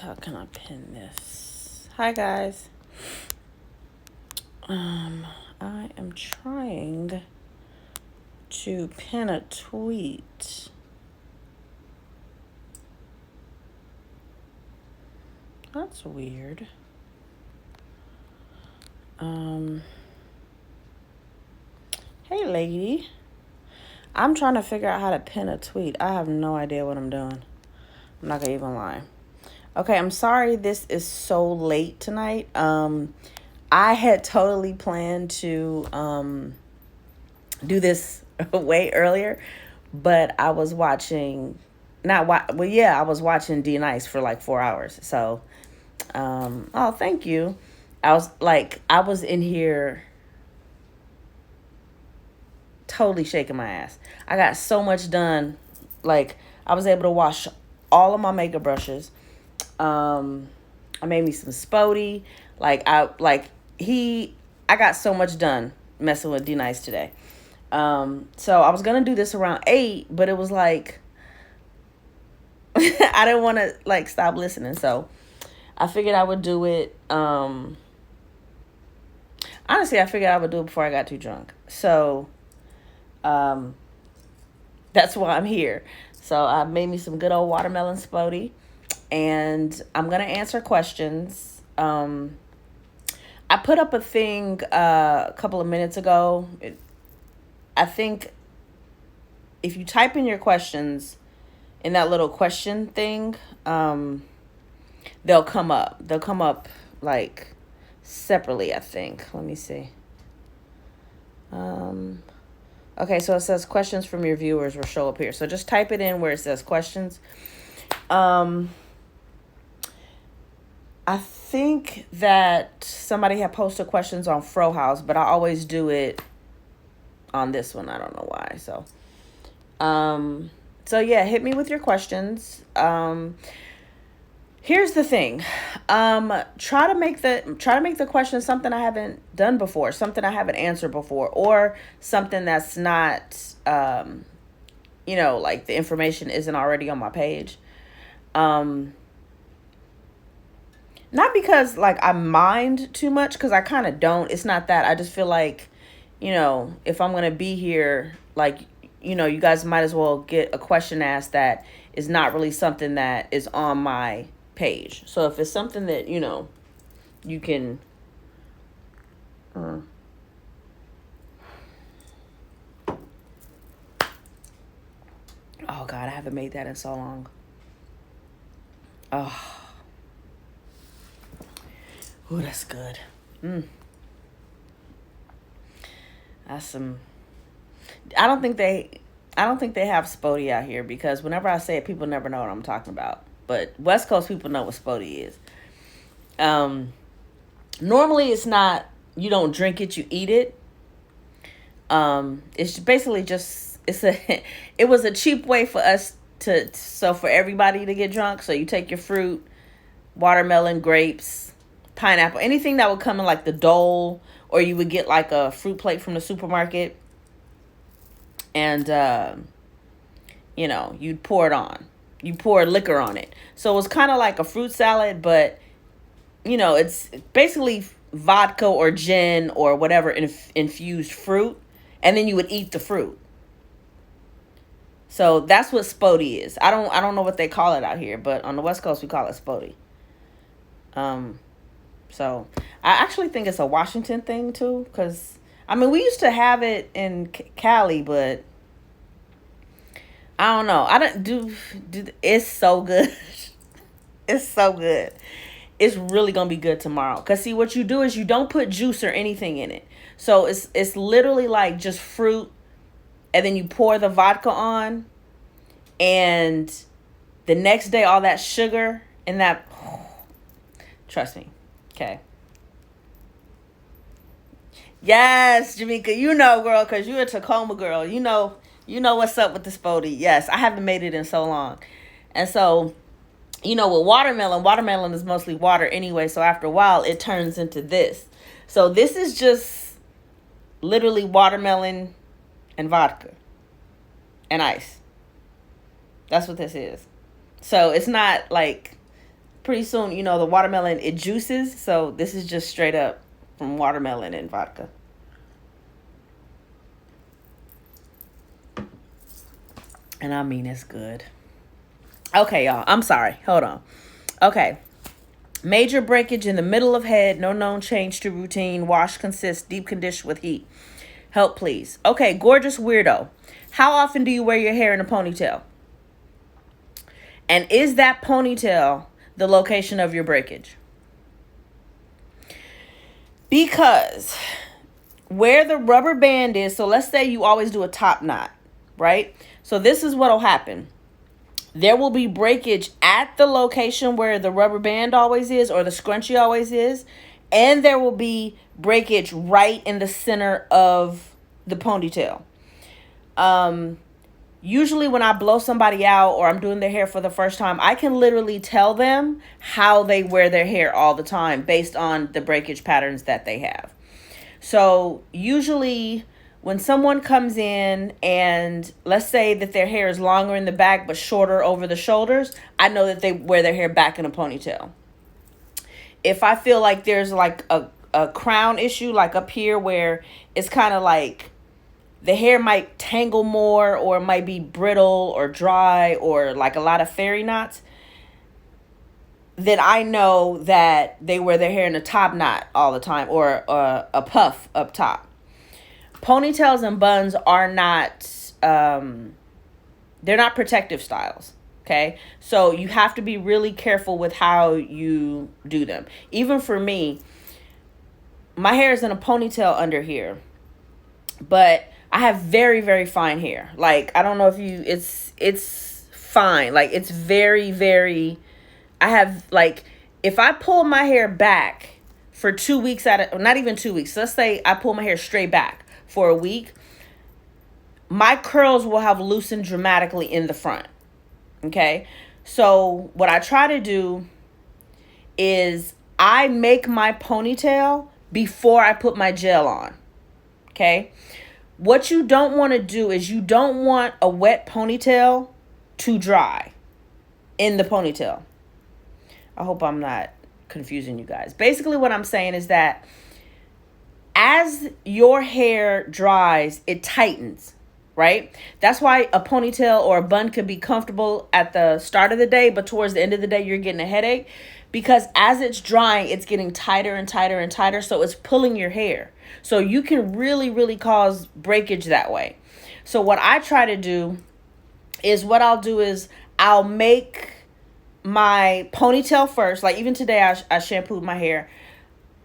How can I pin this? Hi guys. I am trying to pin a tweet. That's weird. Hey lady. I'm trying to figure out how to pin a tweet. I have no idea what I'm doing. I'm not gonna even lie. Okay, I'm sorry this is so late tonight. I had totally planned to do this way earlier, but I was watching I was watching D Nice for like 4 hours. So oh, thank you. I was in here totally shaking my ass. I got so much done. Like, I was able to wash all of my makeup brushes. I made me some Spody. I got so much done messing with D Nice today. So I was gonna do this around 8, but it was like I didn't want to like stop listening. So I figured I would do it. Honestly, I figured I would do it before I got too drunk. So that's why I'm here. So I made me some good old watermelon Spody, and I'm gonna answer questions. I put up a thing a couple of minutes ago. I think if you type in your questions in that little question thing, they'll come up. They'll come up like separately, I think. Let me see. Okay, so it says questions from your viewers will show up here. So just type it in where it says questions. I think that somebody had posted questions on Fro House, but I always do it on this one. I don't know why. So yeah, hit me with your questions. Here's the thing. Try to make the question something I haven't done before, something I haven't answered before, or something that's not like the information isn't already on my page. Not because like I mind too much, because I kind of don't. It's not that. I just feel like, if I'm going to be here, like, you guys might as well get a question asked that is not really something that is on my page. So if it's something that, you can... Oh, God, I haven't made that in so long. Oh. Ooh, that's good. That's some... I don't think they have Spody out here, because whenever I say it, people never know what I'm talking about. But West Coast people know what Spody is. Normally it's not, you don't drink it, you eat it. It's basically just, it was a cheap way for us for everybody to get drunk. So you take your fruit, watermelon, grapes, pineapple, anything that would come in like the Dole, or you would get like a fruit plate from the supermarket, and you'd pour it on. You pour liquor on it. So it was kind of like a fruit salad, but it's basically vodka or gin or whatever infused fruit, and then you would eat the fruit. So that's what Spody is. I don't know what they call it out here, but on the West Coast we call it Spody. So I actually think it's a Washington thing too, because we used to have it in Cali, but I don't know. I don't do. It's so good. It's so good. It's really gonna be good tomorrow. Cause see, what you do is you don't put juice or anything in it. So it's literally like just fruit, and then you pour the vodka on, and the next day all that sugar and that. Trust me. Okay. Yes, Jamaica, girl, because you're a Tacoma girl. You know what's up with the Spody. Yes, I haven't made it in so long. And so, with watermelon is mostly water anyway. So after a while, it turns into this. So this is just literally watermelon and vodka and ice. That's what this is. So it's not like pretty soon, you know, the watermelon, it juices. So this is just straight up from watermelon and vodka. And I mean, it's good. Okay, y'all. I'm sorry. Hold on. Okay. Major breakage in the middle of head. No known change to routine. Wash consists. Deep condition with heat. Help, please. Okay, gorgeous weirdo. How often do you wear your hair in a ponytail? And is that ponytail the location of your breakage? Because where the rubber band is, so let's say you always do a top knot, right? So this is what will happen. There will be breakage at the location where the rubber band always is or the scrunchie always is. And there will be breakage right in the center of the ponytail. Usually when I blow somebody out or I'm doing their hair for the first time, I can literally tell them how they wear their hair all the time based on the breakage patterns that they have. So usually when someone comes in and let's say that their hair is longer in the back but shorter over the shoulders, I know that they wear their hair back in a ponytail. If I feel like there's like a crown issue, like up here where it's kind of like the hair might tangle more or it might be brittle or dry or like a lot of fairy knots, then I know that they wear their hair in a top knot all the time or a puff up top. Ponytails and buns are not, they're not protective styles. Okay, so you have to be really careful with how you do them. Even for me, my hair is in a ponytail under here, but I have very, very fine hair. Like, I don't know if you, it's fine. Like, it's very, very, I have, like, if I pull my hair back for 2 weeks not even 2 weeks. Let's say I pull my hair straight back for a week. My curls will have loosened dramatically in the front. Okay. So what I try to do is I make my ponytail before I put my gel on. Okay. What you don't want to do is you don't want a wet ponytail to dry in the ponytail. I hope I'm not confusing you guys. Basically what I'm saying is that as your hair dries, it tightens, right? That's why a ponytail or a bun could be comfortable at the start of the day, but towards the end of the day, you're getting a headache because as it's drying, it's getting tighter and tighter and tighter. So it's pulling your hair. So you can really, really cause breakage that way. So what I try to do is I'll make my ponytail first. Like even today, I shampooed my hair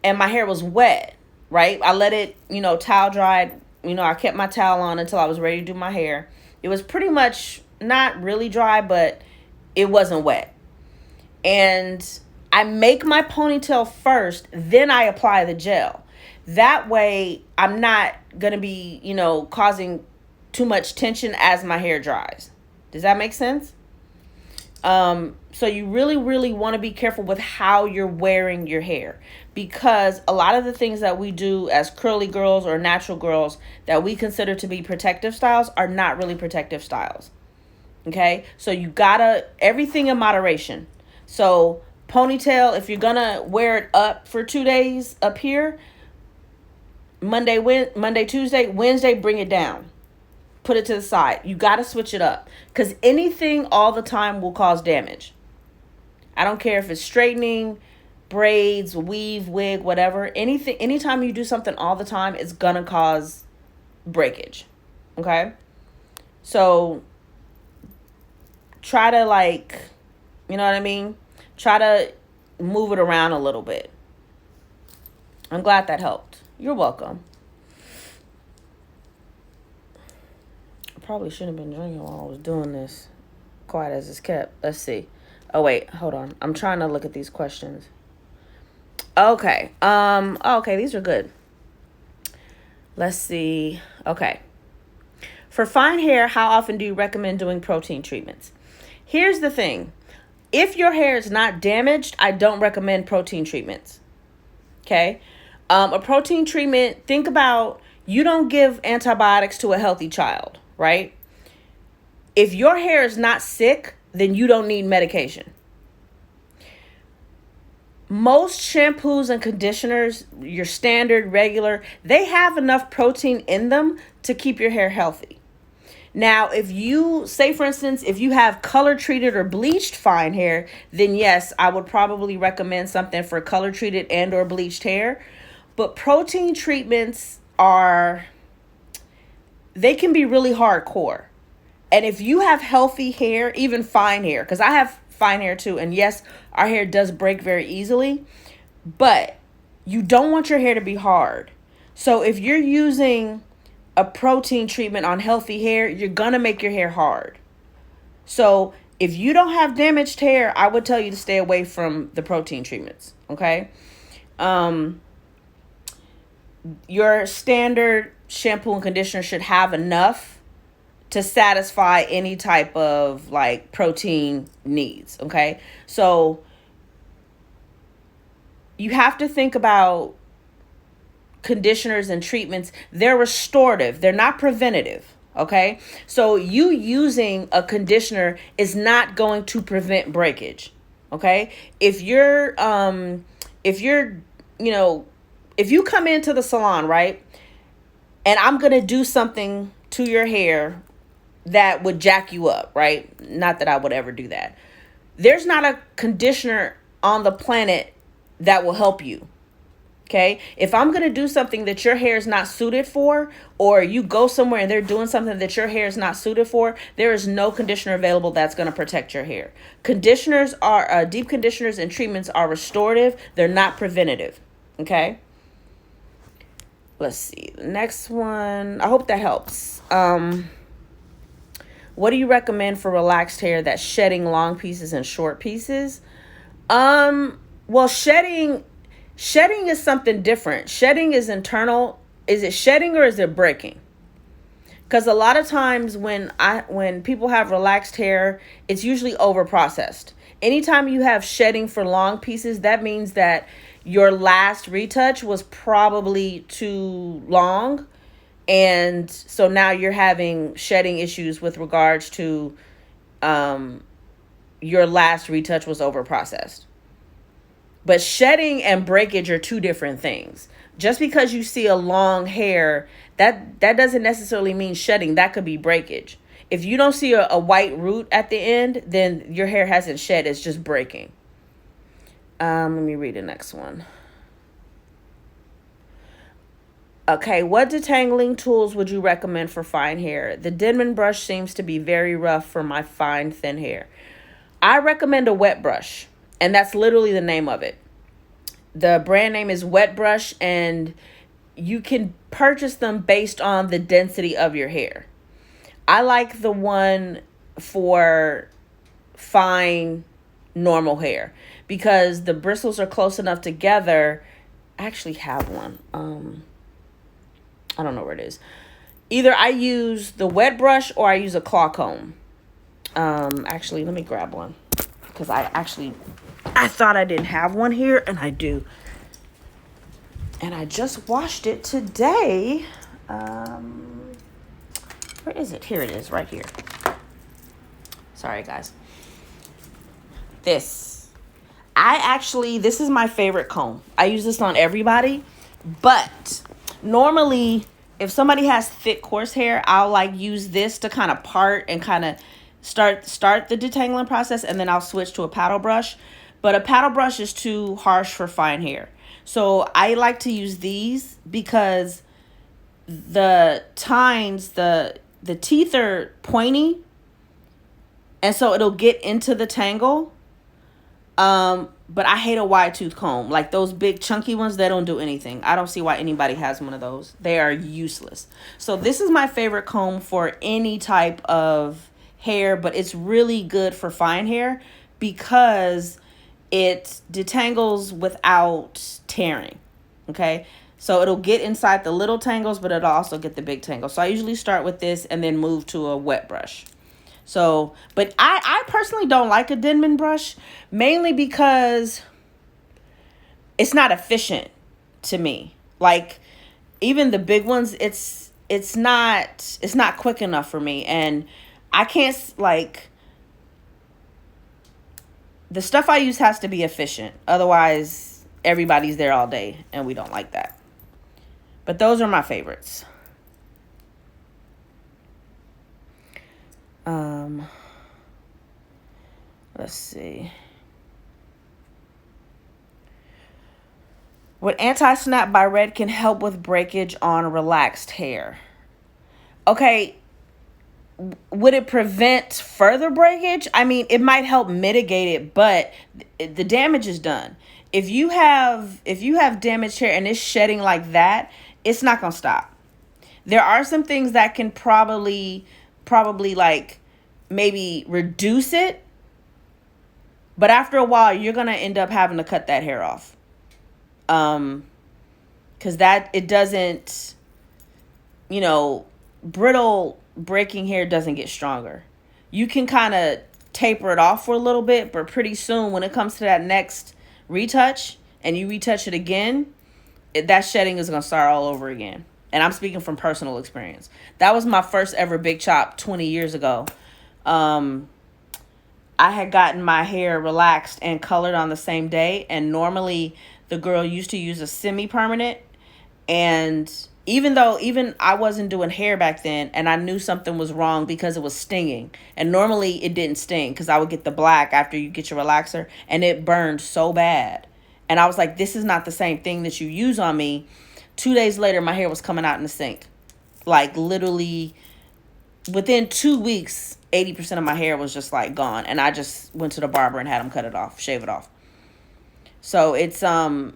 and my hair was wet, right? I let it, towel dried. I kept my towel on until I was ready to do my hair. It was pretty much not really dry, but it wasn't wet. And I make my ponytail first, then I apply the gel. That way, I'm not going to be, causing too much tension as my hair dries. Does that make sense? So you really, really want to be careful with how you're wearing your hair because a lot of the things that we do as curly girls or natural girls that we consider to be protective styles are not really protective styles. Okay. So you gotta, everything in moderation. So ponytail, if you're gonna wear it up for 2 days up here, Monday, Tuesday, Wednesday, bring it down. Put it to the side. You got to switch it up because anything all the time will cause damage. I don't care if it's straightening, braids, weave, wig, whatever. Anytime you do something all the time, it's going to cause breakage. Okay? So try to you know what I mean? Try to move it around a little bit. I'm glad that helped. You're welcome. Probably shouldn't have been drinking while I was doing this. Quiet as it's kept. Let's see. Oh wait, hold on. I'm trying to look at these questions. Okay. Okay, these are good. Let's see. Okay. For fine hair, how often do you recommend doing protein treatments? Here's the thing. If your hair is not damaged, I don't recommend protein treatments. Okay? A protein treatment, think about you don't give antibiotics to a healthy child. Right? If your hair is not sick, then you don't need medication. most shampoos and conditioners, your standard, regular, they have enough protein in them to keep your hair healthy. Now, if you, say for instance, if you have color treated or bleached fine hair, then yes, I would probably recommend something for color treated and or bleached hair. But protein treatments they can be really hardcore. And if you have healthy hair, even fine hair, because I have fine hair too, and yes, our hair does break very easily, but you don't want your hair to be hard. So if you're using a protein treatment on healthy hair, you're gonna make your hair hard. So if you don't have damaged hair, I would tell you to stay away from the protein treatments. Okay. Your standard shampoo and conditioner should have enough to satisfy any type of like protein needs. Okay. So you have to think about conditioners and treatments. They're restorative. They're not preventative. Okay. So you using a conditioner is not going to prevent breakage. Okay. If you're, if you come into the salon, right, and I'm going to do something to your hair that would jack you up, right? Not that I would ever do that. There's not a conditioner on the planet that will help you. Okay. If I'm going to do something that your hair is not suited for, or you go somewhere and they're doing something that your hair is not suited for, there is no conditioner available that's going to protect your hair. Conditioners are, deep conditioners and treatments are restorative. They're not preventative. Okay. Let's see. The next one. I hope that helps. What do you recommend for relaxed hair that's shedding long pieces and short pieces? Well, shedding is something different. Shedding is internal. Is it shedding or is it breaking? Because a lot of times when people have relaxed hair, it's usually over processed. Anytime you have shedding for long pieces, that means that your last retouch was probably too long. And so now you're having shedding issues with regards to your last retouch was over processed. But shedding and breakage are two different things. Just because you see a long hair, that doesn't necessarily mean shedding. That could be breakage. If you don't see a white root at the end, then your hair hasn't shed. It's just breaking. Let me read the next one. Okay, what detangling tools would you recommend for fine hair? The Denman brush seems to be very rough for my fine, thin hair. I recommend a wet brush, and that's literally the name of it. The brand name is Wet Brush, and you can purchase them based on the density of your hair. I like the one for fine, normal hair because the bristles are close enough together. I actually have one. I don't know where it is. Either I use the wet brush or I use a claw comb. Actually, let me grab one because I thought I didn't have one here, and I do. And I just washed it today. Where is it? Here it is, right here. Sorry, guys. This is my favorite comb. I use this on everybody, but normally if somebody has thick, coarse hair, I'll like use this to kind of part and kind of start the detangling process, and then I'll switch to a paddle brush. But a paddle brush is too harsh for fine hair. So I like to use these because the tines, the teeth are pointy, and so it'll get into the tangle. But I hate a wide tooth comb. Like those big chunky ones, they don't do anything. I don't see why anybody has one of those. They are useless. So this is my favorite comb for any type of hair, but it's really good for fine hair because it detangles without tearing. Okay. So it'll get inside the little tangles, but it'll also get the big tangles. So I usually start with this and then move to a wet brush. So, but I personally don't like a Denman brush, mainly because it's not efficient to me. Like even the big ones, it's not quick enough for me. And I can't the stuff I use has to be efficient. Otherwise, everybody's there all day, and we don't like that. But those are my favorites. Let's see. Would Anti-Snap by Redken help with breakage on relaxed hair? Okay, would it prevent further breakage? I mean, it might help mitigate it, but the damage is done. If you have damaged hair and it's shedding like that, it's not gonna stop. There are some things that can probably like maybe reduce it, but after a while, you're gonna end up having to cut that hair off. Because it doesn't, brittle breaking hair doesn't get stronger. You can kind of taper it off for a little bit, but pretty soon when it comes to that next retouch and you retouch it again, that shedding is going to start all over again. And I'm speaking from personal experience. That was my first ever big chop 20 years ago. I had gotten my hair relaxed and colored on the same day. And normally the girl used to use a semi-permanent. And even I wasn't doing hair back then, and I knew something was wrong because it was stinging. And normally it didn't sting because I would get the black after you get your relaxer, and it burned so bad. And I was like, this is not the same thing that you use on me. 2 days later, my hair was coming out in the sink. Like literally within 2 weeks, 80% of my hair was just like gone. And I just went to the barber and had him cut it off, shave it off. So it's, I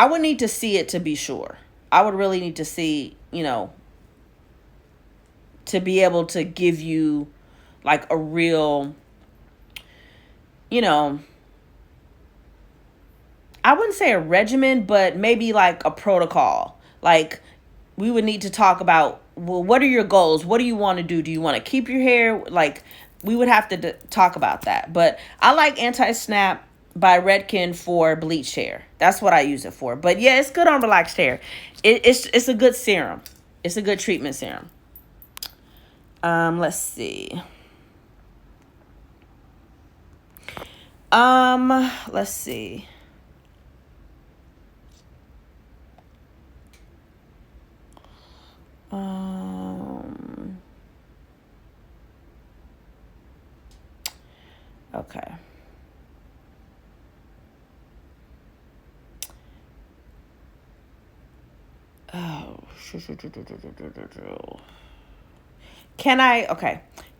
would need to see it to be sure. I would really need to see, to be able to give you like a real, I wouldn't say a regimen, but maybe like a protocol. Like we would need to talk about, well, what are your goals? What do you want to do? Do you want to keep your hair? Like we would have to talk about that. But I like Anti-Snap by Redken for bleached hair. That's what I use it for. But yeah, it's good on relaxed hair. It's a good serum. It's a good treatment serum. Let's see. Let's see. Okay. Oh.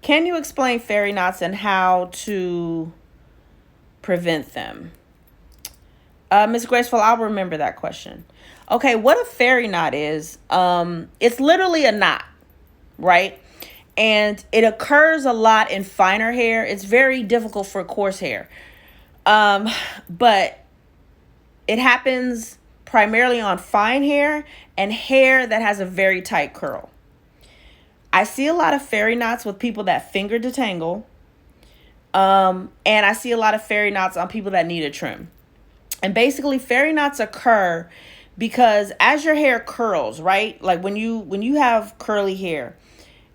Can you explain fairy knots and how to prevent them? Ms. Graceful, I'll remember that question. Okay, what a fairy knot is, it's literally a knot, right? And it occurs a lot in finer hair. It's very difficult for coarse hair. But it happens primarily on fine hair and hair that has a very tight curl. I see a lot of fairy knots with people that finger detangle. And I see a lot of fairy knots on people that need a trim. And basically fairy knots occur because as your hair curls, right? Like when you have curly hair,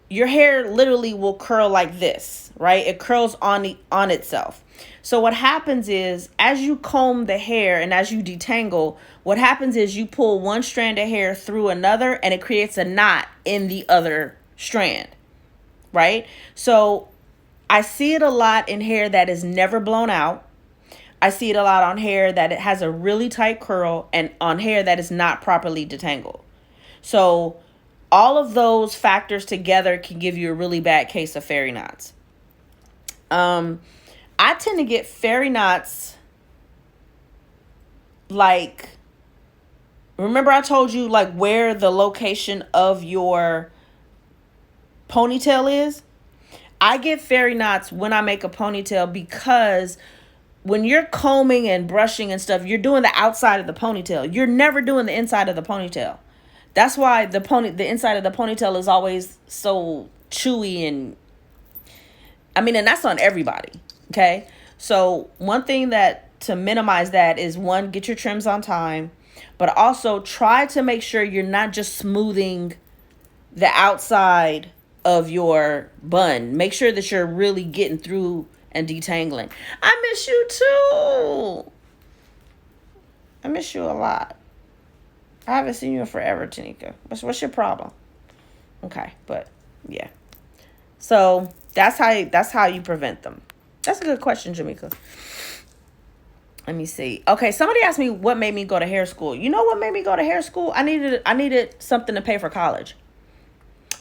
your hair literally will curl like this, right? It curls on itself. So what happens is as you comb the hair and as you detangle, what happens is you pull one strand of hair through another and it creates a knot in the other strand, right? So I see it a lot in hair that is never blown out. I see it a lot on hair that it has a really tight curl and on hair that is not properly detangled. So all of those factors together can give you a really bad case of fairy knots. I tend to get fairy knots like, remember I told you like where the location of your ponytail is? I get fairy knots when I make a ponytail because when you're combing and brushing and stuff, you're doing the outside of the ponytail. You're never doing the inside of the ponytail. That's why the inside of the ponytail is always so chewy and that's on everybody. Okay. So one thing to minimize that is one, get your trims on time, but also try to make sure you're not just smoothing the outside of your bun. Make sure that you're really getting through and detangling. I miss you too. I miss you a lot. I haven't seen you in forever, Tanika. What's your problem? Okay, but yeah. So that's how you prevent them. That's a good question, Jamaica. Let me see. Okay, somebody asked me what made me go to hair school. You know what made me go to hair school? I needed something to pay for college.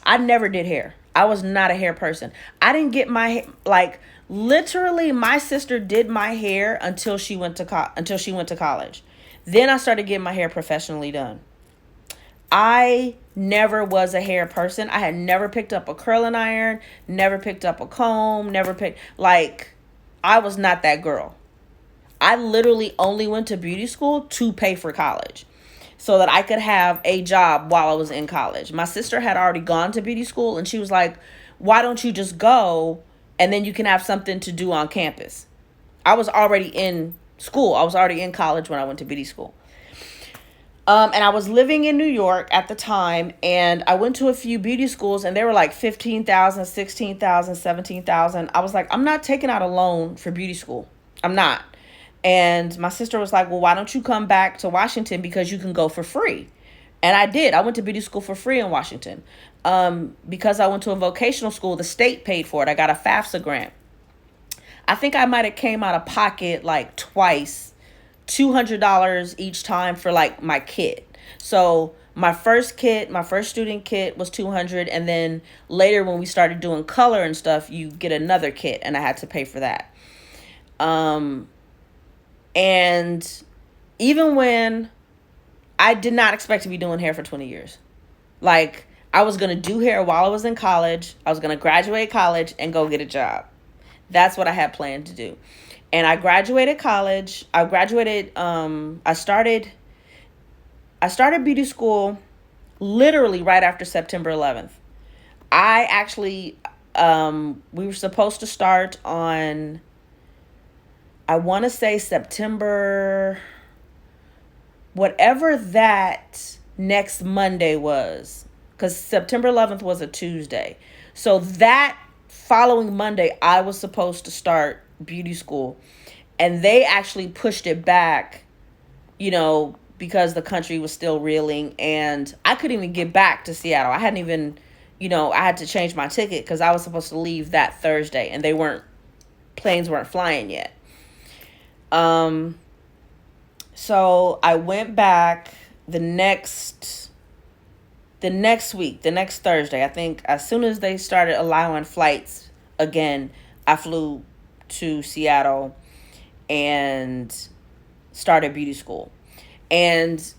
I never did hair. I was not a hair person. I didn't get my literally my sister did my hair until she went to college. Then I started getting my hair professionally done. I never was a hair person. I had never picked up a curling iron, never picked up a comb, I was not that girl. I literally only went to beauty school to pay for college so that I could have a job while I was in college. My sister had already gone to beauty school and she was like, why don't you just go and then you can have something to do on campus? I was already in school. I was already in college when I went to beauty school. And I was living in New York at the time, and I went to a few beauty schools, and they were like 15,000, 16,000, 17,000. I was like, I'm not taking out a loan for beauty school. I'm not. And my sister was like, well, why don't you come back to Washington because you can go for free? And I did. I went to beauty school for free in Washington. Because I went to a vocational school, the state paid for it. I got a FAFSA grant. I think I might have came out of pocket like twice, $200 each time for like my kit. So my first student kit was $200, and then later when we started doing color and stuff, you get another kit, and I had to pay for that. And even when I did not expect to be doing hair for 20 years, like I was gonna do hair while I was in college. I was gonna graduate college and go get a job. That's what I had planned to do. And I graduated college. I started beauty school literally right after September 11th. I actually, we were supposed to start on, I want to say September, whatever that next Monday was, because September 11th was a Tuesday. So that following Monday, I was supposed to start beauty school, and they actually pushed it back, because the country was still reeling, and I couldn't even get back to Seattle. I hadn't even, I had to change my ticket because I was supposed to leave that Thursday, and planes weren't flying yet. So I went back the next week, the next Thursday. I think as soon as they started allowing flights again, I flew to Seattle and started beauty school. And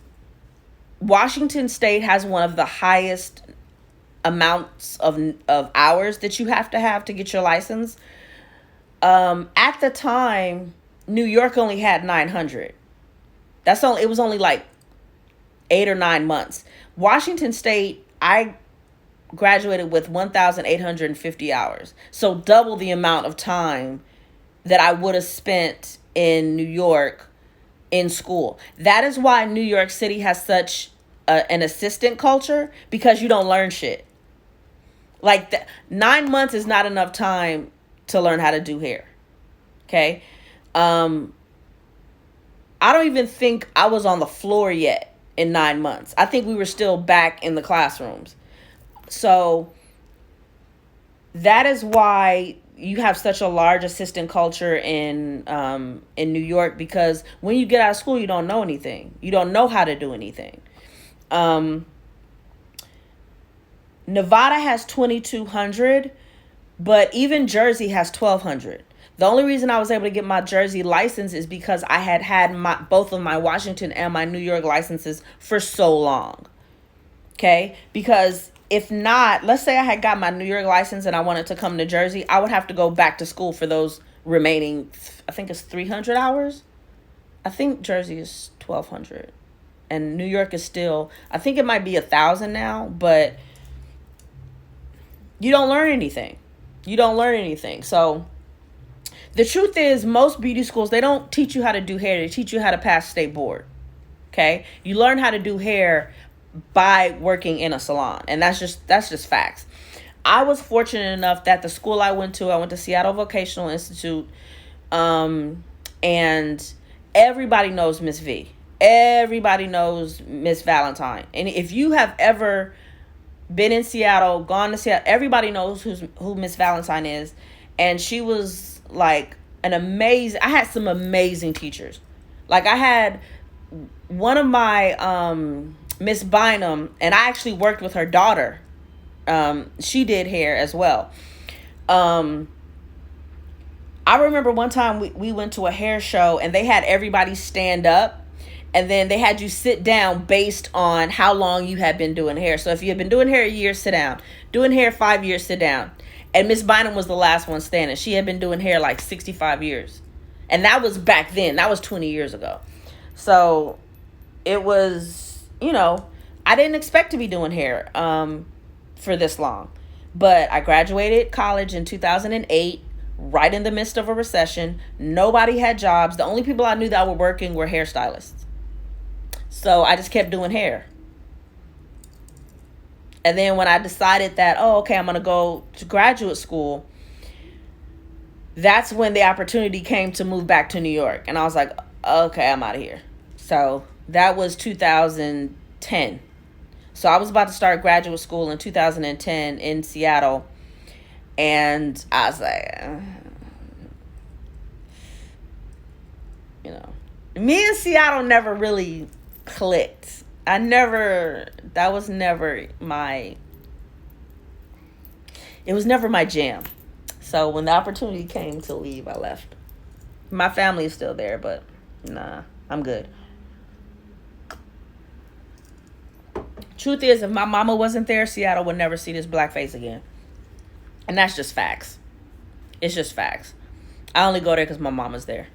Washington State has one of the highest amounts of hours that you have to get your license. At the time, New York only had 900. It was only like 8 or 9 months. Washington State, I graduated with 1,850 hours. So double the amount of time that I would have spent in New York in school. That is why New York City has such an assistant culture, because you don't learn shit. 9 months is not enough time to learn how to do hair. Okay? I don't even think I was on the floor yet in 9 months. I think we were still back in the classrooms. So that is why you have such a large assistant culture in New York, because when you get out of school, you don't know anything. You don't know how to do anything. Nevada has 2,200, but even Jersey has 1,200. The only reason I was able to get my Jersey license is because I had both of my Washington and my New York licenses for so long. Okay? Because if not, let's say I had got my New York license and I wanted to come to Jersey, I would have to go back to school for those remaining, I think it's 300 hours. I think Jersey is 1,200. And New York is still, I think it might be 1,000 now, but you don't learn anything. So the truth is, most beauty schools, they don't teach you how to do hair. They teach you how to pass state board. Okay? You learn how to do hair by working in a salon, and that's just facts. I was fortunate enough that the school I went to Seattle Vocational Institute, and everybody knows Miss V. Everybody knows Miss Valentine. And if you have ever been in Seattle, gone to Seattle, everybody knows who Miss Valentine is. And she was like an amazing, I had some amazing teachers. Like I had one of my, Miss Bynum, and I actually worked with her daughter. She did hair as well. I remember one time we went to a hair show and they had everybody stand up, and then they had you sit down based on how long you had been doing hair. So if you had been doing hair a year, sit down. Doing hair 5 years, sit down. And Miss Bynum was the last one standing. She had been doing hair like 65 years. And that was back then. That was 20 years ago. So it was, I didn't expect to be doing hair for this long. But I graduated college in 2008, right in the midst of a recession. Nobody had jobs. The only people I knew that were working were hairstylists. So I just kept doing hair. And then when I decided that, okay, I'm going to go to graduate school, that's when the opportunity came to move back to New York. And I was like, okay, I'm out of here. So that was 2010. So I was about to start graduate school in 2010 in Seattle. And I was like, me and Seattle never really clicked. That was never my jam. So when the opportunity came to leave, I left. My family is still there, but nah, I'm good. Truth is, if my mama wasn't there, Seattle would never see this black face again. And that's just facts. It's just facts. I only go there because my mama's there.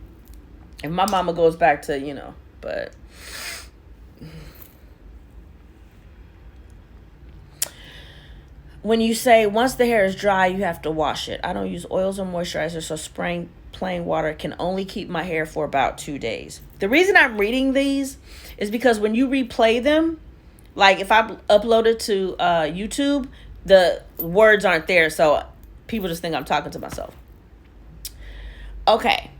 If my mama goes back to, but... When you say once the hair is dry, you have to wash it. I don't use oils or moisturizer, so spraying plain water can only keep my hair for about 2 days. The reason I'm reading these is because when you replay them, like if I upload it to YouTube, the words aren't there, so people just think I'm talking to myself. Okay.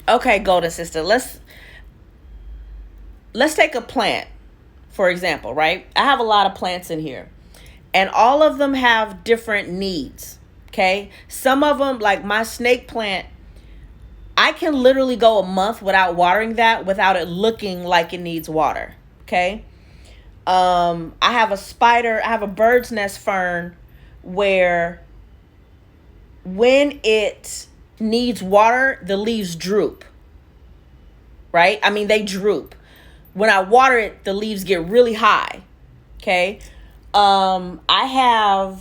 Okay, Golden Sister. Let's take a plant, for example, right? I have a lot of plants in here, and all of them have different needs, okay? Some of them, like my snake plant, I can literally go a month without watering that without it looking like it needs water, okay? I have a bird's nest fern where when it needs water, the leaves droop, right? I mean, they droop. When I water it, the leaves get really high, okay? I have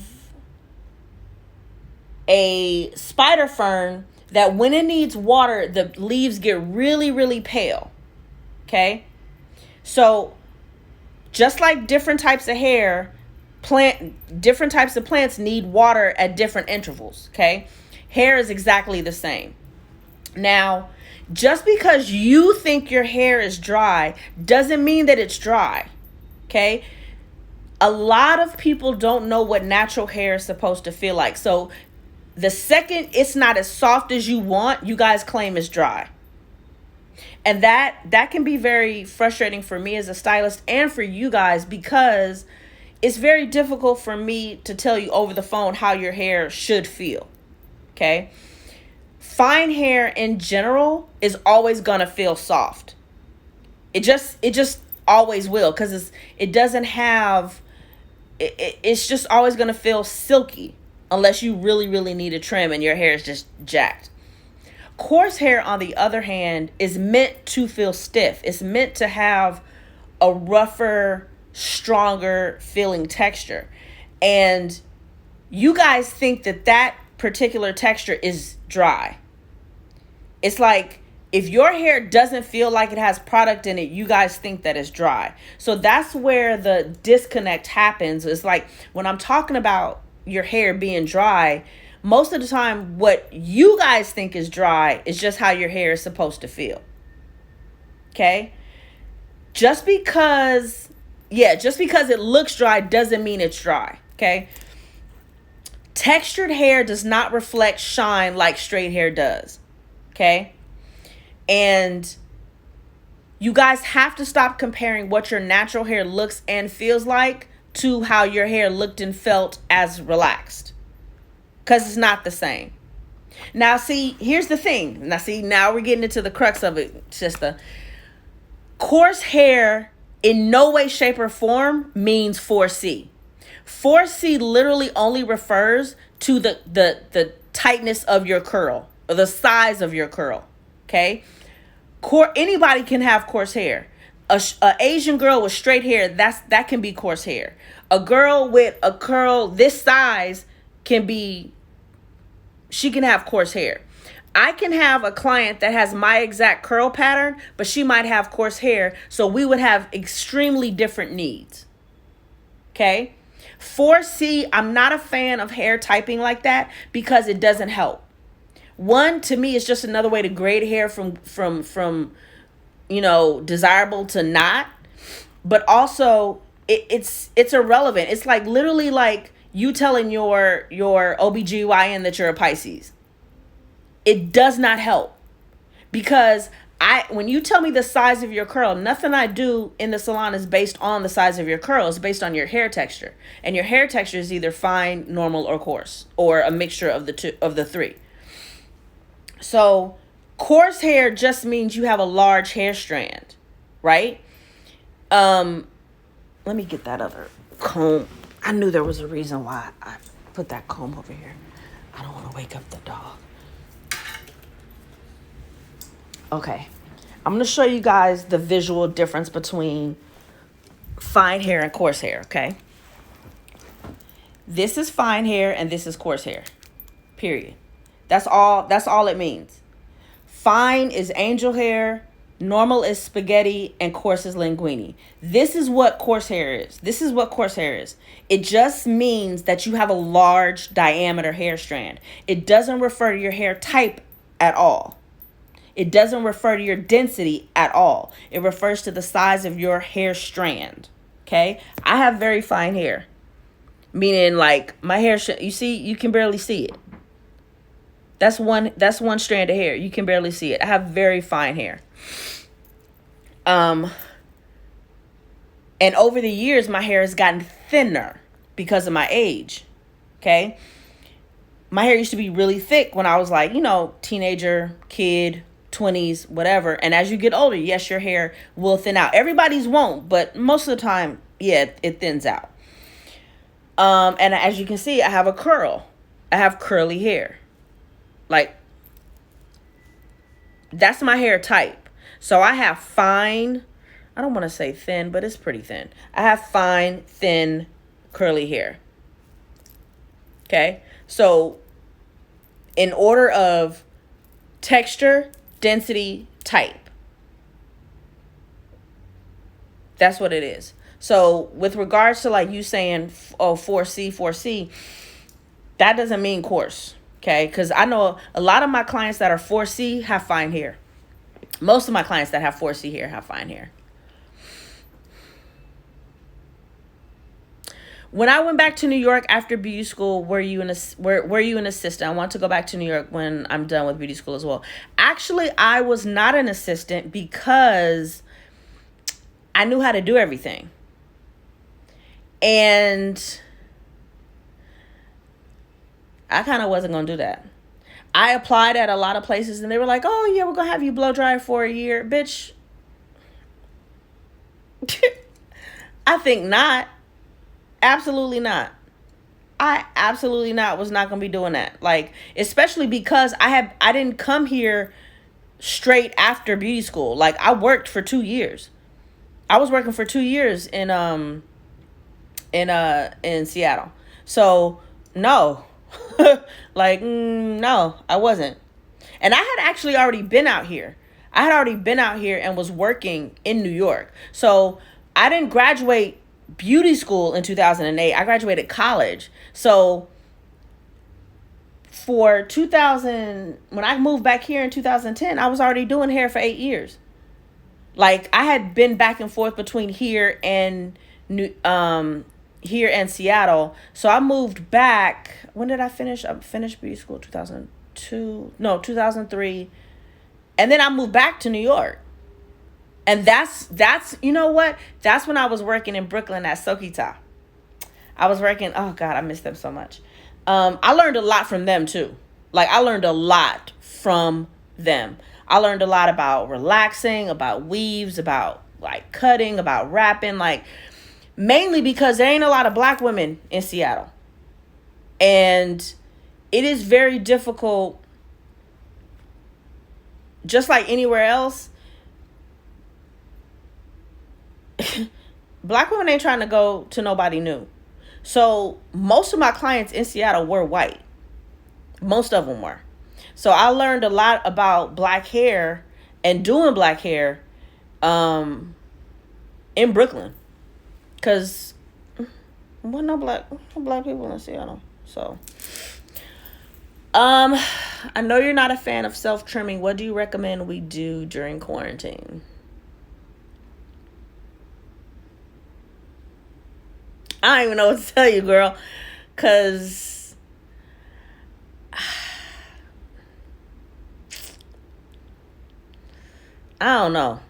a spider fern that when it needs water, the leaves get really, really pale, okay? So just like different types of hair, different types of plants need water at different intervals, okay? Hair is exactly the same. Now, just because you think your hair is dry doesn't mean that it's dry, okay? A lot of people don't know what natural hair is supposed to feel like. So the second it's not as soft as you want, you guys claim it's dry. And that can be very frustrating for me as a stylist and for you guys, because it's very difficult for me to tell you over the phone how your hair should feel, okay? Fine hair in general is always going to feel soft. It just always will, because it's just always going to feel silky unless you really, really need a trim and your hair is just jacked. Coarse hair, on the other hand, is meant to feel stiff. It's meant to have a rougher, stronger feeling texture. And you guys think that particular texture is dry. It's like if your hair doesn't feel like it has product in it, you guys think that it's dry. So that's where the disconnect happens. It's like when I'm talking about your hair being dry, most of the time what you guys think is dry is just how your hair is supposed to feel. Okay? Just because Yeah, just because it looks dry doesn't mean it's dry, okay? Textured hair does not reflect shine like straight hair does, okay? And you guys have to stop comparing what your natural hair looks and feels like to how your hair looked and felt as relaxed, because it's not the same. Now, see, here's the thing. Now we're getting into the crux of it, sister. Coarse hair in no way, shape, or form means 4C. 4C literally only refers to the tightness of your curl, or the size of your curl, okay? Anybody can have coarse hair. A Asian girl with straight hair, that can be coarse hair. A girl with a curl this size she can have coarse hair. I can have a client that has my exact curl pattern, but she might have coarse hair, so we would have extremely different needs. Okay? 4C, I'm not a fan of hair typing like that because it doesn't help. One, to me, is just another way to grade hair from desirable to not. But also, it's irrelevant. It's like literally like you telling your OBGYN that you're a Pisces. It does not help, because when you tell me the size of your curl, nothing I do in the salon is based on the size of your curl. It's based on your hair texture, and your hair texture is either fine, normal, or coarse, or a mixture of the three. So coarse hair just means you have a large hair strand, right? Let me get that other comb. I knew there was a reason why I put that comb over here. I don't want to wake up the dog. Okay, I'm going to show you guys the visual difference between fine hair and coarse hair, okay? This is fine hair and this is coarse hair, period. That's all it means. Fine is angel hair, normal is spaghetti, and coarse is linguine. This is what coarse hair is. It just means that you have a large diameter hair strand. It doesn't refer to your hair type at all. It doesn't refer to your density at all. It refers to the size of your hair strand. Okay? I have very fine hair. Meaning, like, my hair, you can barely see it. That's one strand of hair. You can barely see it. I have very fine hair. And over the years, my hair has gotten thinner because of my age. Okay? My hair used to be really thick when I was like, teenager, kid, 20s, whatever. And as you get older, yes, your hair will thin out. Everybody's won't, but most of the time, yeah, it thins out. And as you can see, I have a curl. I have curly hair. Like, that's my hair type. So I have fine, I don't want to say thin, but it's pretty thin. I have fine, thin, curly hair. Okay? So in order of texture, density, type. That's what it is. So with regards to like you saying, 4C, that doesn't mean coarse. Okay? Because I know a lot of my clients that are 4C have fine hair. Most of my clients that have 4C hair have fine hair. When I went back to New York after beauty school, were you an assistant? I want to go back to New York when I'm done with beauty school as well. Actually, I was not an assistant because I knew how to do everything. And I kind of wasn't going to do that. I applied at a lot of places and they were like, oh, yeah, we're going to have you blow dry for a year. Bitch, I think not. Absolutely not. I absolutely was not going to be doing that. Like, especially because I didn't come here straight after beauty school. Like, I worked for 2 years. I was working for 2 years in Seattle. So, no. No, I wasn't. And I had actually already been out here. I had already been out here and was working in New York. So, I didn't graduate beauty school in 2008. I graduated college. So for 2000, when I moved back here in 2010, I was already doing hair for 8 years. Like, I had been back and forth between here and here in Seattle. So I moved back. When did I finish? I finished beauty school 2002. No, 2003. And then I moved back to New York. And that's you know what? That's when I was working in Brooklyn at Sokita. I was working, oh God, I miss them so much. I learned a lot from them too. Like I learned a lot from them. I learned a lot about relaxing, about weaves, about like cutting, about wrapping, like mainly because there ain't a lot of black women in Seattle. And it is very difficult, just like anywhere else. Black women ain't trying to go to nobody new. So most of my clients in Seattle were white. Most of them were. So I learned a lot about black hair and doing black hair in Brooklyn. Because no black people in Seattle. So I know you're not a fan of self-trimming. What do you recommend we do during quarantine? I don't even know what to tell you, girl. Because I don't know.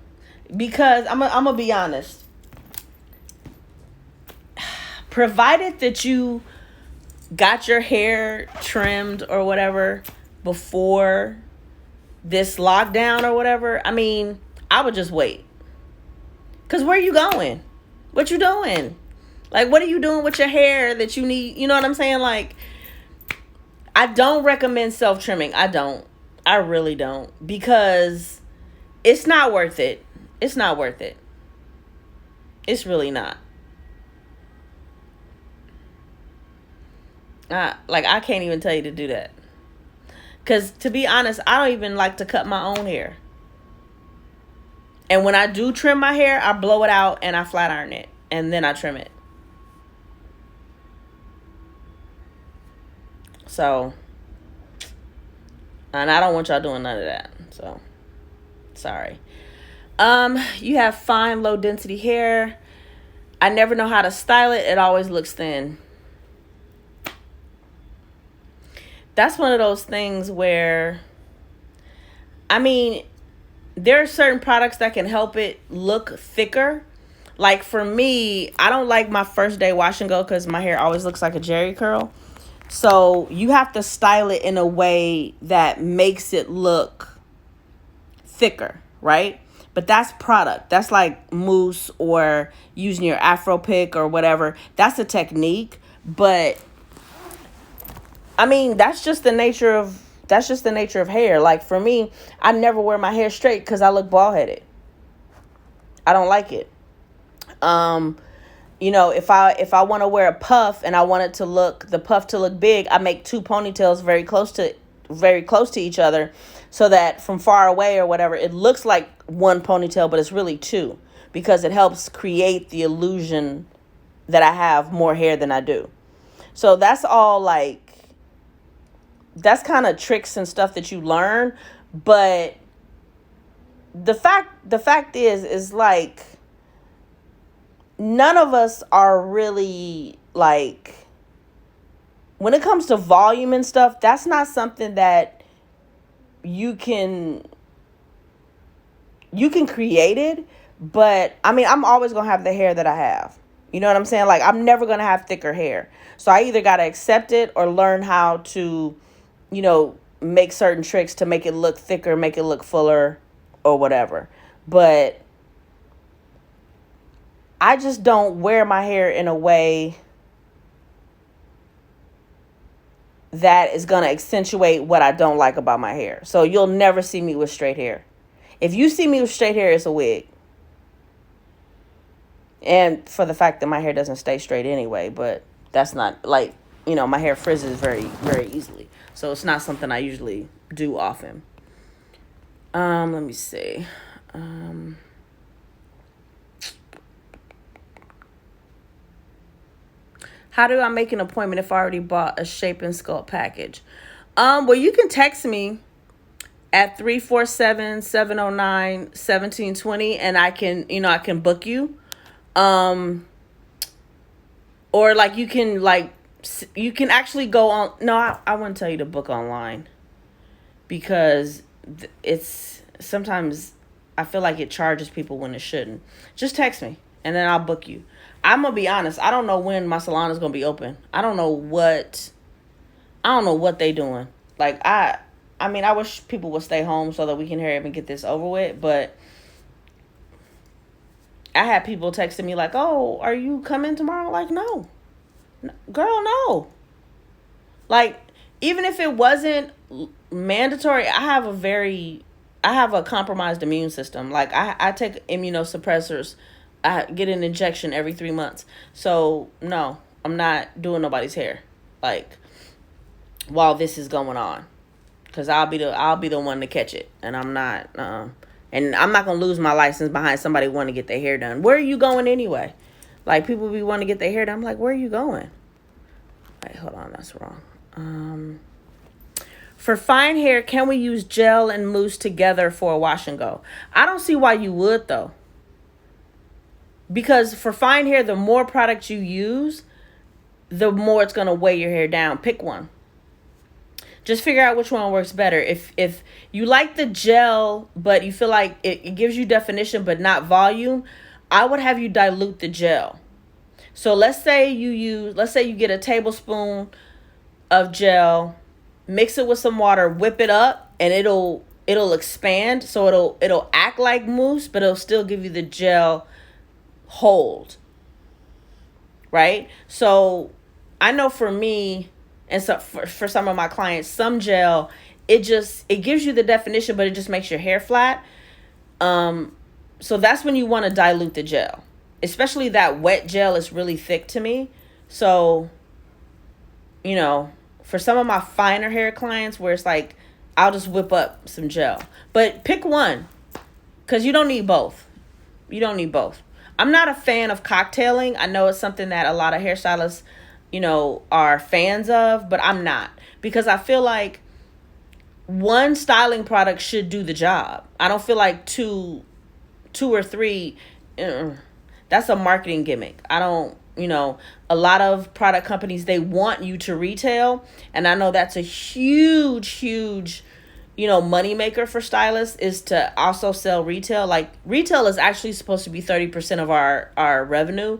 Because I'm going to be honest. Provided that you got your hair trimmed or whatever before this lockdown or whatever, I mean, I would just wait. Because where are you going? What you doing? Like, what are you doing with your hair that you need? You know what I'm saying? Like, I don't recommend self-trimming. I don't. I really don't. Because it's not worth it. It's not worth it. It's really not. I can't even tell you to do that. Because, to be honest, I don't even like to cut my own hair. And when I do trim my hair, I blow it out and I flat iron it. And then I trim it. So, and I don't want y'all doing none of that. So, sorry. You have fine, low density hair. I never know how to style it. It always looks thin. That's one of those things where, I mean, there are certain products that can help it look thicker. Like for me, I don't like my first day wash and go because my hair always looks like a jerry curl. So you have to style it in a way that makes it look thicker, right? But that's product. That's like mousse or using your Afro pick or whatever. That's a technique. But I mean, that's just the nature of hair. Like for me, I never wear my hair straight because I look bald headed. I don't like it. You know, if I want to wear a puff and I want the puff to look big, I make two ponytails very close to each other so that from far away or whatever, it looks like one ponytail, but it's really two because it helps create the illusion that I have more hair than I do. So that's all that's kind of tricks and stuff that you learn. But the fact is like, none of us are really like, when it comes to volume and stuff, that's not something that you can create it. But I mean, I'm always going to have the hair that I have. You know what I'm saying? Like, I'm never going to have thicker hair. So I either got to accept it or learn how to, you know, make certain tricks to make it look thicker, make it look fuller or whatever. But I just don't wear my hair in a way that is going to accentuate what I don't like about my hair. So you'll never see me with straight hair. If you see me with straight hair, it's a wig. And for the fact that my hair doesn't stay straight anyway, but that's not like, you know, my hair frizzes very, very easily. So it's not something I usually do often. Let me see. How do I make an appointment if I already bought a Shape and Sculpt package? Well, you can text me at 347-709-1720 and I can book you. Or like you can actually go on. No, I wouldn't tell you to book online because it's sometimes I feel like it charges people when it shouldn't. Just text me and then I'll book you. I'm gonna be honest. I don't know when my salon is gonna be open. I don't know what they doing. Like I mean, I wish people would stay home so that we can hurry up and get this over with. But I had people texting me like, "Oh, are you coming tomorrow?" Like, no, girl, no. Like, even if it wasn't mandatory, I have a compromised immune system. Like, I take immunosuppressors. I get an injection every 3 months. So no, I'm not doing nobody's hair. Like, while this is going on, because I'll be the one to catch it, and I'm not. And I'm not gonna lose my license behind somebody wanting to get their hair done. Where are you going anyway? Like, people be wanting to get their hair done. I'm like, where are you going? Wait, hold on, that's wrong. For fine hair, can we use gel and mousse together for a wash and go? I don't see why you would though. Because for fine hair, the more product you use, the more it's gonna weigh your hair down. Pick one. Just figure out which one works better. If you like the gel, but you feel like it gives you definition but not volume, I would have you dilute the gel. So let's say you get a tablespoon of gel, mix it with some water, whip it up, and it'll expand. So it'll act like mousse, but it'll still give you the gel hold. Right? So I know for me, and so for some of my clients, some gel, it gives you the definition, but it just makes your hair flat. So that's when you want to dilute the gel. Especially that wet gel is really thick to me. So, for some of my finer hair clients where it's like, I'll just whip up some gel. But pick one, because you don't need both. You don't need both. I'm not a fan of cocktailing. I know it's something that a lot of hairstylists are fans of, but I'm not, because I feel like one styling product should do the job. I don't feel like two or three, that's a marketing gimmick. I don't, a lot of product companies, they want you to retail. And I know that's a huge, money maker for stylists, is to also sell retail. Like, retail is actually supposed to be 30% of our revenue.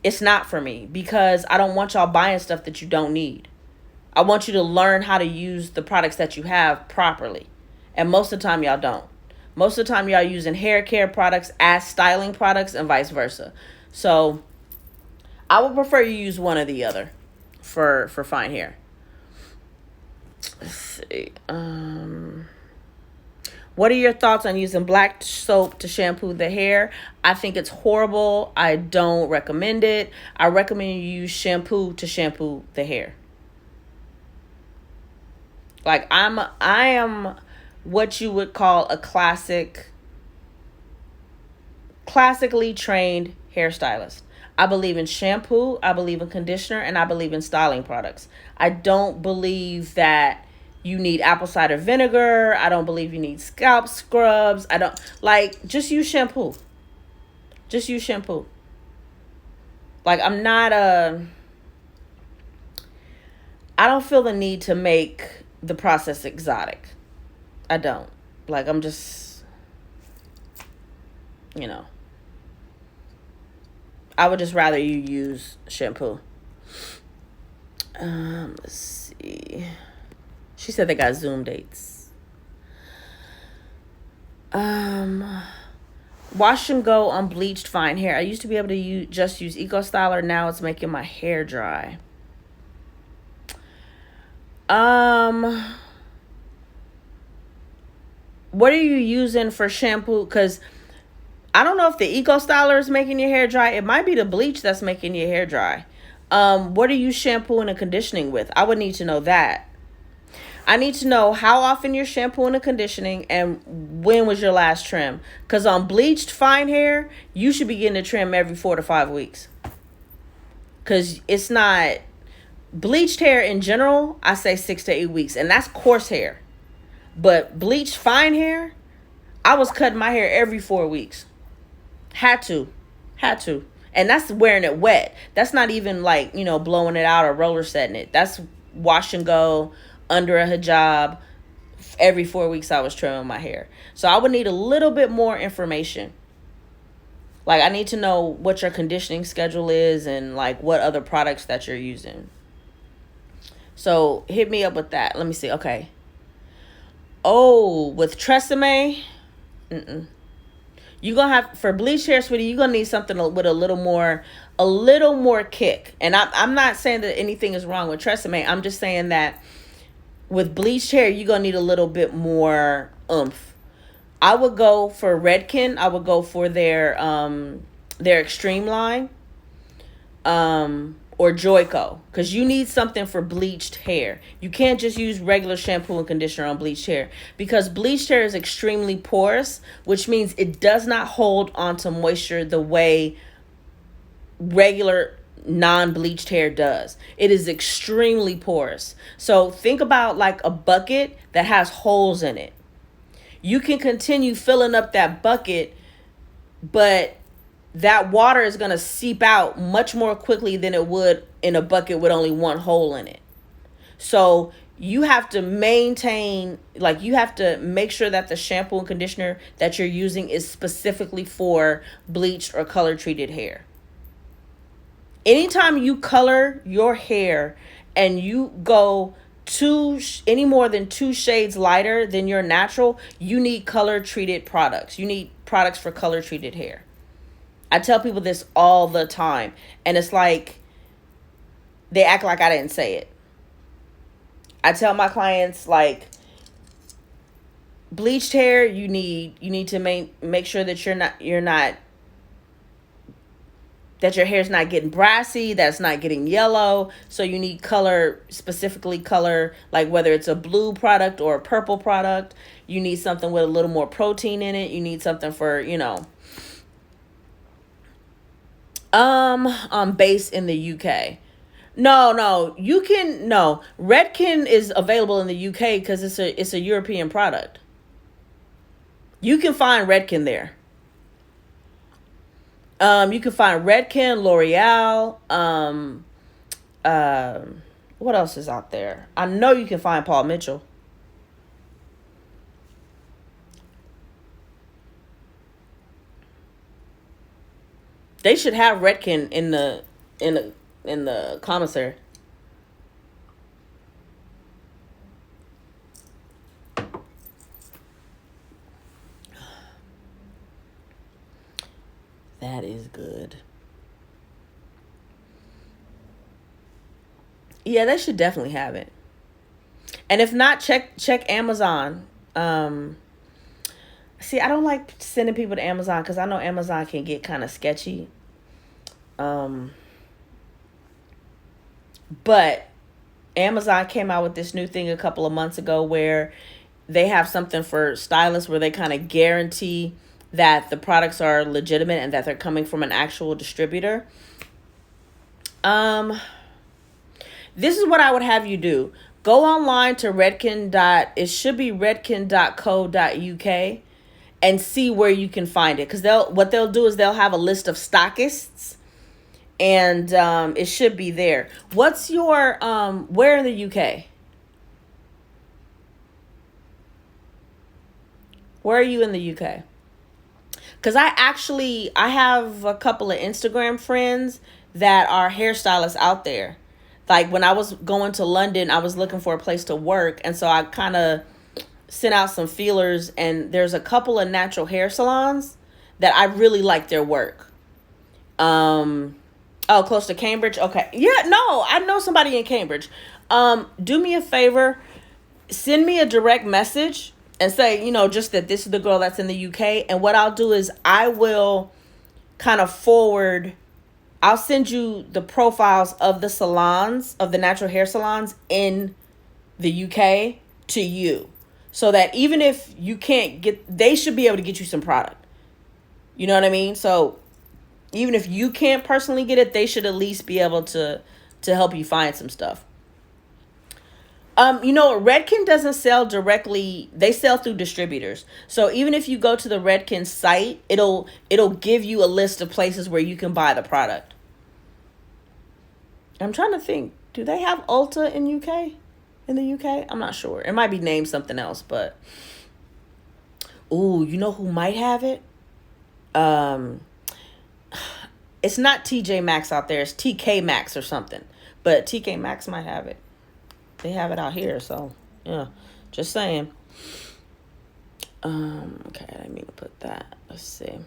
It's not for me, because I don't want y'all buying stuff that you don't need. I want you to learn how to use the products that you have properly. And most of the time, y'all don't. Most of the time, y'all using hair care products as styling products and vice versa. So I would prefer you use one or the other for fine hair. Let's see. What are your thoughts on using black soap to shampoo the hair? I think it's horrible. I don't recommend it. I recommend you use shampoo to shampoo the hair. Like, I am what you would call a classically trained hairstylist. I believe in shampoo, I believe in conditioner, and I believe in styling products. I don't believe that you need apple cider vinegar. I don't believe you need scalp scrubs. Just use shampoo. Just use shampoo. Like, I don't feel the need to make the process exotic. I don't. Like, I'm just, I would just rather you use shampoo. Let's see. She said they got Zoom dates. Wash and go on bleached fine hair. I used to be able to just use Eco Styler. Now it's making my hair dry. What are you using for shampoo? Because I don't know if the Eco Styler is making your hair dry. It might be the bleach that's making your hair dry. What are you shampooing and conditioning with? I would need to know that. I need to know how often you're shampooing and conditioning, and when was your last trim. Because on bleached fine hair, you should be getting a trim every 4 to 5 weeks. Because it's not... Bleached hair in general, I say 6 to 8 weeks. And that's coarse hair. But bleached fine hair, I was cutting my hair every 4 weeks. Had to. And that's wearing it wet. That's not even like, blowing it out or roller setting it. That's wash and go under a hijab. Every 4 weeks I was trimming my hair. So I would need a little bit more information. Like, I need to know what your conditioning schedule is and like what other products that you're using. So hit me up with that. Let me see. Okay. Oh, with Tresemme, you're gonna have, for bleached hair, sweetie, you're gonna need something with a little more kick. And I'm not saying that anything is wrong with Tresemme. I'm just saying that with bleached hair, you're gonna need a little bit more oomph. I would go for Redken. I would go for their Extreme line, or Joico, because you need something for bleached hair. You can't just use regular shampoo and conditioner on bleached hair, because bleached hair is extremely porous, which means it does not hold onto moisture the way regular non-bleached hair does. It is extremely porous. So think about like a bucket that has holes in it. You can continue filling up that bucket, but that water is going to seep out much more quickly than it would in a bucket with only one hole in it. So you have to maintain, like, you have to make sure that the shampoo and conditioner that you're using is specifically for bleached or color treated hair. Anytime you color your hair and you go any more than 2 shades lighter than your natural, you need color treated products. You need products for color treated hair. I tell people this all the time, and it's like they act like I didn't say it. I tell my clients, like, bleached hair, you need to make sure that that your hair's not getting brassy, that's not getting yellow. So you need color, specifically color, like whether it's a blue product or a purple product. You need something with a little more protein in it. You need something for, base in the UK. No, Redken is available in the UK because it's a European product. You can find Redken there. You can find Redken, L'Oreal. What else is out there? I know you can find Paul Mitchell. They should have Redken in the commissary. That is good. Yeah, they should definitely have it. And if not, check Amazon. See, I don't like sending people to Amazon because I know Amazon can get kind of sketchy. But Amazon came out with this new thing a couple of months ago where they have something for stylists where they kind of guarantee that the products are legitimate and that they're coming from an actual distributor. This is what I would have you do. Go online to it should be redken.co.uk and see where you can find it. Because what they'll do is they'll have a list of stockists, and it should be there. What's your where in the UK? Where are you in the UK? Because I have a couple of Instagram friends that are hairstylists out there. Like when I was going to London, I was looking for a place to work. And so I kind of sent out some feelers, and there's a couple of natural hair salons that I really like their work. Oh, close to Cambridge. Okay. Yeah, no, I know somebody in Cambridge. Do me a favor, send me a direct message and say, just that this is the girl that's in the UK. And what I'll do is I will kind of I'll send you the profiles of the salons, of the natural hair salons in the UK to you. So that even if you can't they should be able to get you some product. You know what I mean? So even if you can't personally get it, they should at least be able to help you find some stuff. You know, Redken doesn't sell directly. They sell through distributors. So even if you go to the Redken site, it'll give you a list of places where you can buy the product. I'm trying to think. Do they have Ulta in UK? In the UK? I'm not sure. It might be named something else, but ooh, you know who might have it? Um it's not TJ Maxx out there. It's TK Maxx or something. But TK Maxx might have it. They have it out here, so yeah. Just saying. Okay, I didn't mean to put that. Let's see.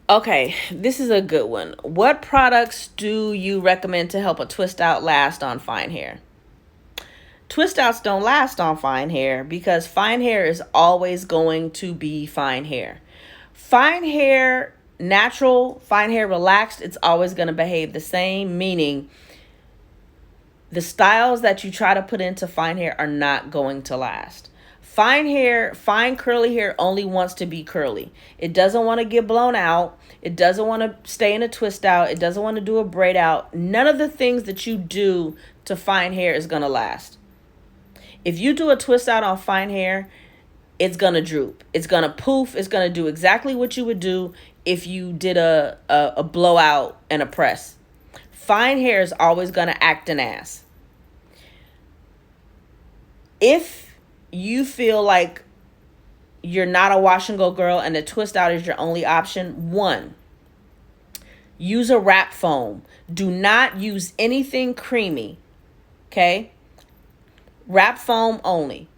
Okay, this is a good one. What products do you recommend to help a twist out last on fine hair? Twist outs don't last on fine hair because fine hair is always going to be fine hair. Fine hair, natural, fine hair relaxed, it's always going to behave the same, meaning the styles that you try to put into fine hair are not going to last. Fine hair, fine curly hair only wants to be curly. It doesn't want to get blown out. It doesn't want to stay in a twist out. It doesn't want to do a braid out. None of the things that you do to fine hair is going to last. If you do a twist out on fine hair, it's going to droop. It's going to poof. It's going to do exactly what you would do if you did a blowout and a press. Fine hair is always going to act an ass. If you feel like you're not a wash and go girl and the twist out is your only option, one, use a wrap foam. Do not use anything creamy. Okay? Wrap foam only.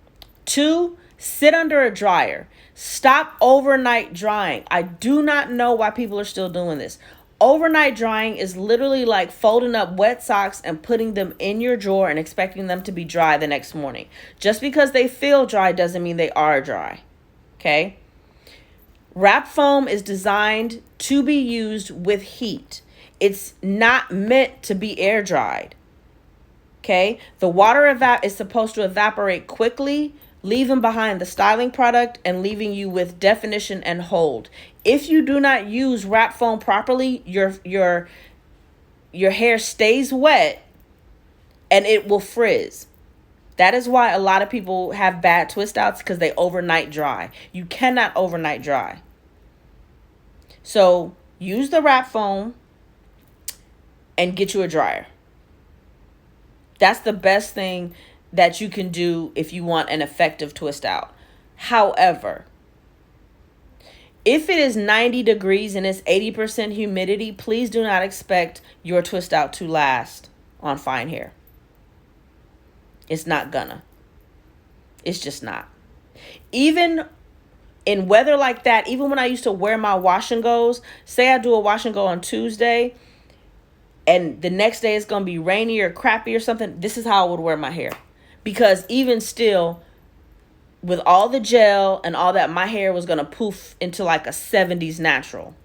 Two, sit under a dryer. Stop overnight drying. I do not know why people are still doing this. Overnight drying is literally like folding up wet socks and putting them in your drawer and expecting them to be dry the next morning. Just because they feel dry doesn't mean they are dry. Okay? Wrap foam is designed to be used with heat. It's not meant to be air dried. Okay? The water is supposed to evaporate quickly, leaving behind the styling product and leaving you with definition and hold. If you do not use wrap foam properly, your hair stays wet and it will frizz. That is why a lot of people have bad twist outs, because they overnight dry. You cannot overnight dry. So use the wrap foam and get you a dryer. That's the best thing that you can do if you want an effective twist out. However, if it is 90 degrees and it's 80% humidity, please do not expect your twist out to last on fine hair. It's not gonna. It's just not. Even in weather like that, even when I used to wear my wash and goes, say I do a wash and go on Tuesday and the next day it's going to be rainy or crappy or something, this is how I would wear my hair. Because even still, with all the gel and all that, my hair was going to poof into like a 70s natural.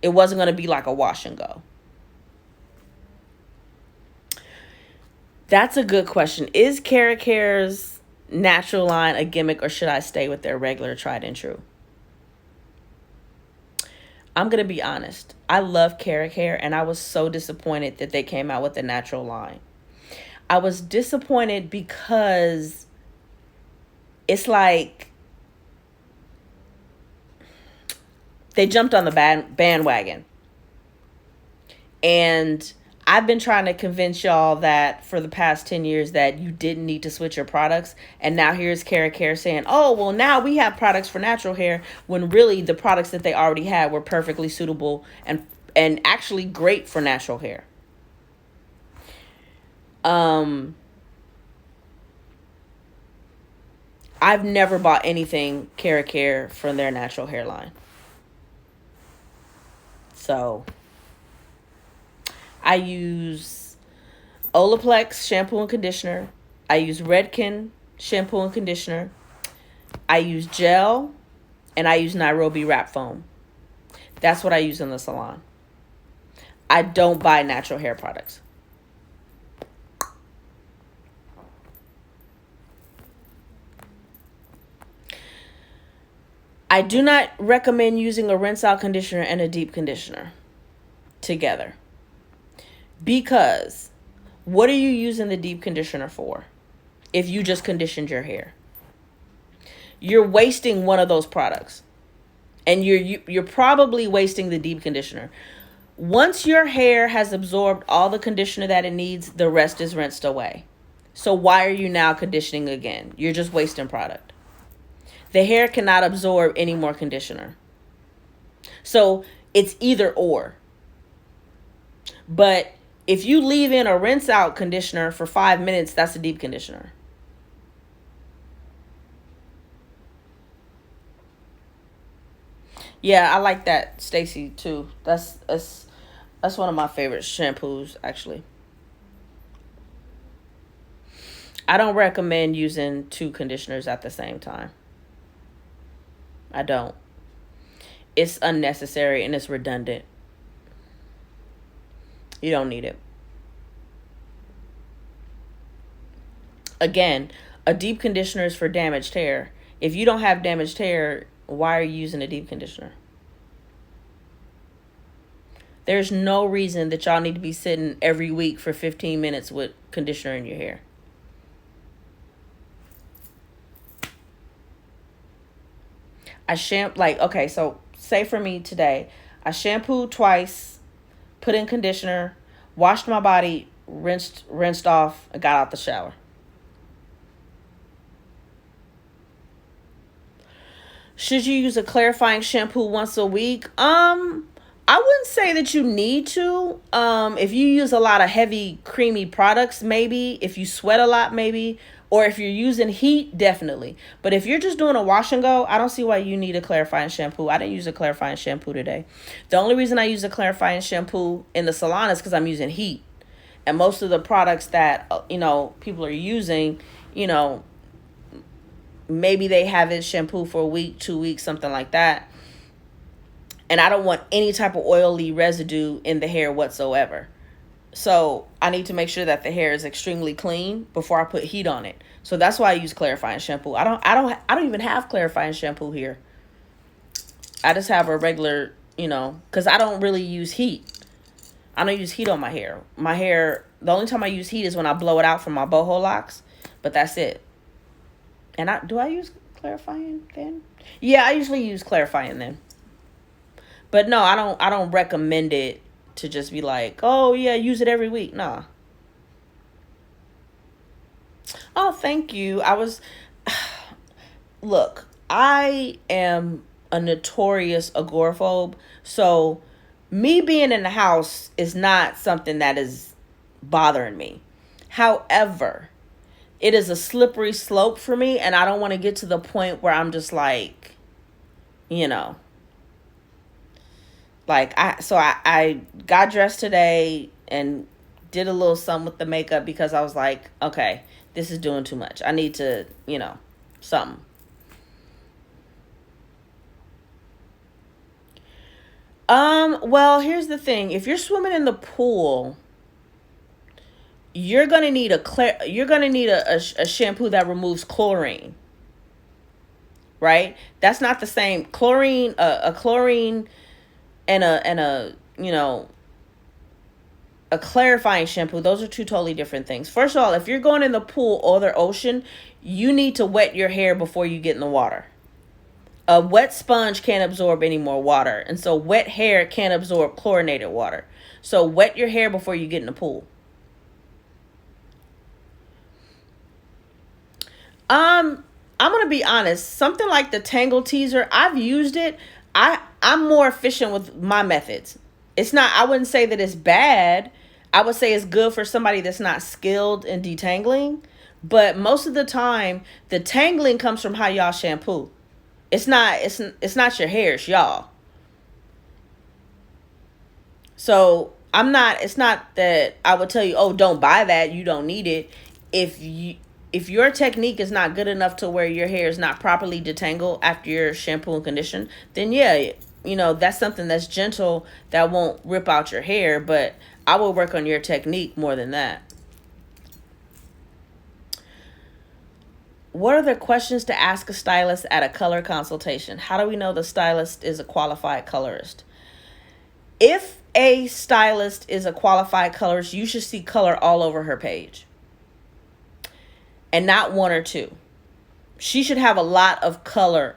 It wasn't going to be like a wash and go. That's a good question. Is Caracare's natural line a gimmick, or should I stay with their regular tried and true? I'm going to be honest. I love Caracare, and I was so disappointed that they came out with the natural line. I was disappointed because it's like they jumped on the bandwagon. And I've been trying to convince y'all that for the past 10 years that you didn't need to switch your products. And now here's Caracare saying, oh, well, now we have products for natural hair, when really the products that they already had were perfectly suitable and actually great for natural hair. I've never bought anything Caracare from their natural hairline. So I use Olaplex shampoo and conditioner. I use Redken shampoo and conditioner. I use gel, and I use Nairobi wrap foam. That's what I use in the salon. I don't buy natural hair products. I do not recommend using a rinse out conditioner and a deep conditioner together. Because what are you using the deep conditioner for if you just conditioned your hair? You're wasting one of those products. And you're probably wasting the deep conditioner. Once your hair has absorbed all the conditioner that it needs, the rest is rinsed away. So why are you now conditioning again? You're just wasting product. The hair cannot absorb any more conditioner. So it's either or. But if you leave in a rinse out conditioner for 5 minutes, that's a deep conditioner. Yeah, I like that, Stacy, too. That's one of my favorite shampoos, actually. I don't recommend using 2 conditioners at the same time. I don't. It's unnecessary and it's redundant. You don't need it. Again, a deep conditioner is for damaged hair. If you don't have damaged hair, why are you using a deep conditioner? There's no reason that y'all need to be sitting every week for 15 minutes with conditioner in your hair. Okay, so say for me today, I shampooed twice, put in conditioner, washed my body, rinsed off, and got out the shower. Should you use a clarifying shampoo once a week? I wouldn't say that you need to. If you use a lot of heavy, creamy products, maybe. If you sweat a lot, maybe. Or if you're using heat, definitely. But if you're just doing a wash and go, I don't see why you need a clarifying shampoo. I didn't use a clarifying shampoo today. The only reason I use a clarifying shampoo in the salon is because I'm using heat. And most of the products that, people are using, maybe they have it shampoo for a week, 2 weeks, something like that. And I don't want any type of oily residue in the hair whatsoever. So I need to make sure that the hair is extremely clean before I put heat on it. So that's why I use clarifying shampoo. I don't even have clarifying shampoo here. I just have a regular, because I don't really use heat. I don't use heat on my hair. My hair, the only time I use heat is when I blow it out from my boho locks, but that's it. And do I use clarifying then? Yeah, I usually use clarifying then. But no, I don't recommend it to just be like, oh yeah, use it every week. Nah. Oh, thank you. Look, I am a notorious agoraphobe. So me being in the house is not something that is bothering me. However, it is a slippery slope for me, and I don't want to get to the point where I'm just like, I got dressed today and did a little something with the makeup because I was like, okay, this is doing too much. I need to, something. Well, here's the thing. If you're swimming in the pool, you're gonna need a shampoo that removes chlorine. Right? That's not the same. Chlorine, a chlorine and a clarifying shampoo, those are 2 totally different things. First of all, if you're going in the pool or the ocean, you need to wet your hair before you get in the water. A wet sponge can't absorb any more water, and so wet hair can't absorb chlorinated water. So wet your hair before you get in the pool. I'm gonna be honest. Something like the Tangle Teaser, I've used it. I'm more efficient with my methods. It's not. I wouldn't say that it's bad. I would say it's good for somebody that's not skilled in detangling. But most of the time, the tangling comes from how y'all shampoo. It's not. It's not your hair. It's y'all. So I'm not. It's not that I would tell you, oh, don't buy that. You don't need it. If your technique is not good enough to where your hair is not properly detangled after your shampoo and condition, then yeah, that's something that's gentle that won't rip out your hair, but I will work on your technique more than that. What are the questions to ask a stylist at a color consultation? How do we know the stylist is a qualified colorist? If a stylist is a qualified colorist, you should see color all over her page. And not one or two. She should have a lot of color